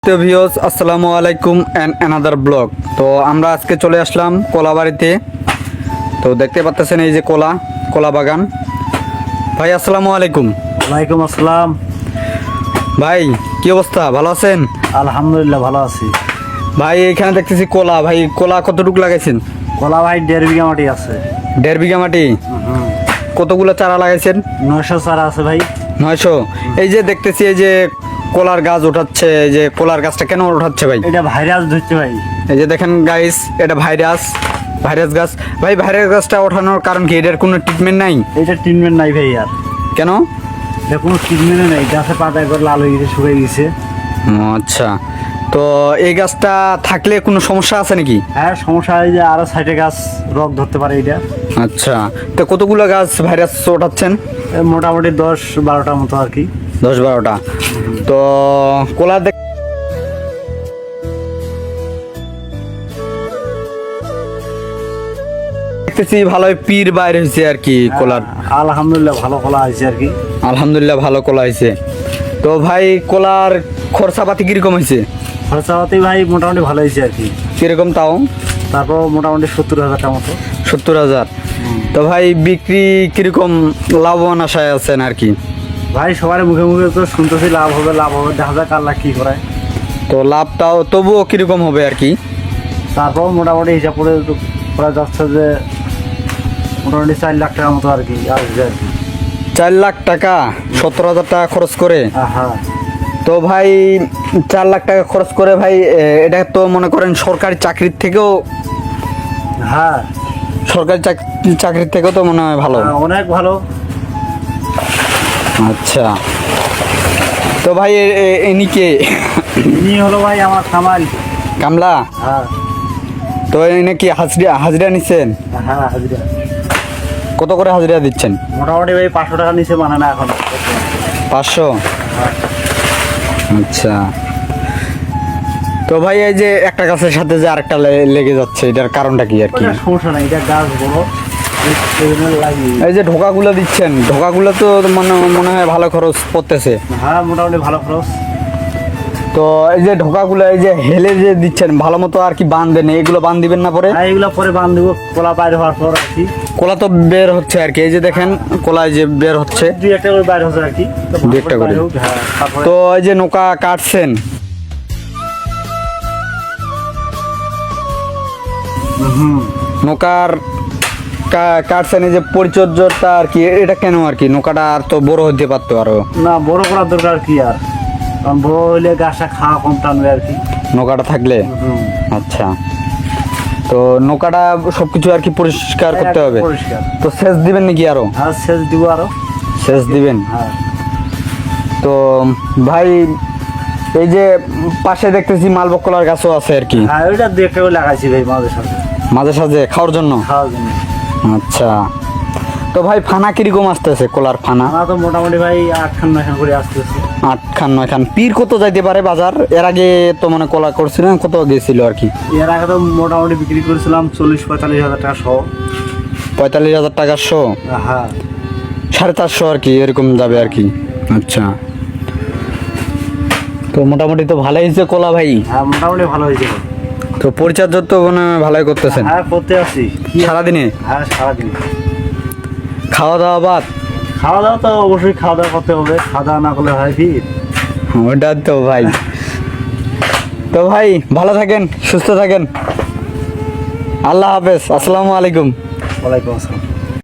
তো ভিউয়ার্স আসসালামু আলাইকুম এন্ড অ্যানাদার ব্লগ। তো আমরা আজকে চলে আসলাম কলাবাড়িতে। তো দেখতে পাচ্ছেন এই যে কলা বাগান। ভাই আসসালামু আলাইকুম। ওয়ালাইকুম আসসালাম। ভাই কি অবস্থা, ভালো আছেন? আলহামদুলিল্লাহ ভালো আছি। ভাই এখানে দেখতেছি ভাই কলা কতটুকু লাগাইছেন? কলা ভাই 1.5 বিঘা মাটি আছে। 1.5 বিঘা মাটি? কতগুলো চারা লাগাইছেন? 900 চারা আছে ভাই। 900? এই যে দেখতেছি এই যে কলার গাছ ওঠাচ্ছে, এই যে কলার গাছটা কেন ওঠাচ্ছে ভাই? এটা ভাইরাস ধরছে ভাই। এই যে দেখেন গাইস, এটা ভাইরাস গাছ। ভাই ভাইরাস গাছটা ওঠানোর কারণ কি? এটার কোনো ট্রিটমেন্ট নাই? এটা ট্রিটমেন্ট নাই ভাই আর। কেন? এটা কোনো ট্রিটমেন্ট নাই, গাছে পাতা একবার লাল হয়ে গেছে, শুকিয়ে গেছে। আচ্ছা, তো এই গাছটা থাকলে কোনো সমস্যা আছে নাকি? হ্যাঁ সমস্যা হয় যে আরো সাইডে গাছ রোগ ধরতে পারে এটা। আচ্ছা, তো কতগুলো গাছ ভাইরাস ওঠাচ্ছেন? মোটামুটি 10-12টার মতো আর কি। 10-12টা। তো কলা দেখতেছি ভালোই পীর বাইরে হয়েছে আর কি কলার। আলহামদুলিল্লাহ ভালো কলা হয়েছে আর কি। আলহামদুলিল্লাহ ভালো কলা হয়েছে। তো ভাই কলার খরচাপাতি কিরকম হয়েছে? খরচাপাতি ভাই মোটামুটি ভালো হয়েছে আর কি। কিরকম তাও? তারপর মোটামুটি 70,000টার মতো। 70,000? তো ভাই বিক্রি কিরকম লাভবান আশায় আছেন আর কি? ভাই সবার মুখে মুখে তো শুনতেছি লাভ হবে দেখা যাক আল্লাহ কি করে। তো লাভটাও তবুও কিরকম হবে আর কি? তারপর মোটামুটি হিসাব করে করা যাচ্ছে যে মোটামুটি 4 লাখ টাকার মতো আর কি আসবে আর কি। 4 লাখ টাকা? 70,000 টাকা খরচ করে? হ্যাঁ। তো ভাই 4 লাখ টাকা খরচ করে ভাই এটা তো মনে করেন সরকারি চাকরির থেকেও, হ্যাঁ সরকারি চাকরির থেকেও তো মনে হয় ভালো। অনেক ভালো। আচ্ছা, তো ভাই ইনি কে? ইনি হলো ভাই আমার কামাল। কামলা? হ্যাঁ। তো এনে কি হাজিরা নিচ্ছেন? হ্যাঁ হাজিরা। কত করে হাজিরা দিচ্ছেন? মোটামুটি ভাই 500 টাকা নিচে মানে না এখন। 500? আচ্ছা, তো ভাই এই যে একটা গাছের সাথে যে আরেকটা লেগে যাচ্ছে, এটার কারণটা কি আর কি? সমস্যা নাই, এটা গাছ বড় এই যে ঢোকাগুলো দিচ্ছেন, ঢোকাগুলো তো মনে হয় ভালো খরচ পড়তেছে। হ্যাঁ মোটামুটি ভালো খরচ। তো এই যে ঢোকাগুলো এই যে হেলে যে দিচ্ছেন ভালো মতো আর কি বাঁধ দেন, এগুলো বাঁধ দিবেন না পরে? হ্যাঁ এগুলো পরে বাঁধ দেবো কলা বাইরে হওয়ার পর আর কি। কলা তো বের হচ্ছে আর কি, এই যে দেখেন কলা যে বের হচ্ছে 2-1টা করে বাইরে হচ্ছে আর কি। 2-1টা করে। হ্যাঁ তারপরে তো এই যে নৌকা কাটছেন, নৌকার কাটছেন, এই যে পরিচর্যাটা আর কি, এটা কেন আর কি? নৌকাটা আর তো বড় হতে পারতো আরো। না বড় করার দরকার কি আর, কারণ বড় হইলে গাছটা খাওয়া কম টানবে আর কি নৌকাটা থাকলে। আচ্ছা, তো নৌকাটা সবকিছু আর কি পরিষ্কার করতে হবে। পরিষ্কার। তো সেচ দিবেন নাকি আরো? হ্যাঁ সেচ দিব আরো। সেচ দিবেন? হ্যাঁ। তো ভাই এই যে পাশে দেখতেছি মালভোগ কলার গাছও আছে আর কি। হ্যাঁ ওইটা 2-1টা করে লাগাইছি ভাই মাঝে সাঝে খাওয়ার জন্য। আচ্ছা, তো ভাই ফানা কিরকম আসতেছে কলার ফানা? আমার তো মোটামুটি ভাই 8-9খান করে আসতেছে। 8-9খান? পীর কত যাইতে পারে বাজার? এর আগে তো মানে কলা করছিলেন, কত গেছিল আর কি? এর আগে তো মোটামুটি বিক্রি করেছিলাম 40-45 হাজার টাকা সহ। 45,000 টাকা শো? হ্যাঁ 450 আর কি এরকম যাবে আর কি। আচ্ছা, তো মোটামুটি তো ভালোই হয়েছে কলা ভাই। হ্যাঁ মোটামুটি ভালো হয়েছে। তো পরিচর্যা তো মানে ভালোই করতেছেন? হ্যাঁ করতে আসছি সারাদিনে? হ্যাঁ সারাদিন। খাওয়া দাওয়া বাদ? খাওয়া দাওয়া তো অবশ্যই খাওয়া দাওয়া করতে হবে, খাওয়া দাওয়া না করলে হয় কি? ওটা তো ভাই। তো ভাই ভালো থাকেন, সুস্থ থাকেন, আল্লাহ হাফেজ, আসসালামু আলাইকুম। ওয়ালাইকুম আসসালাম।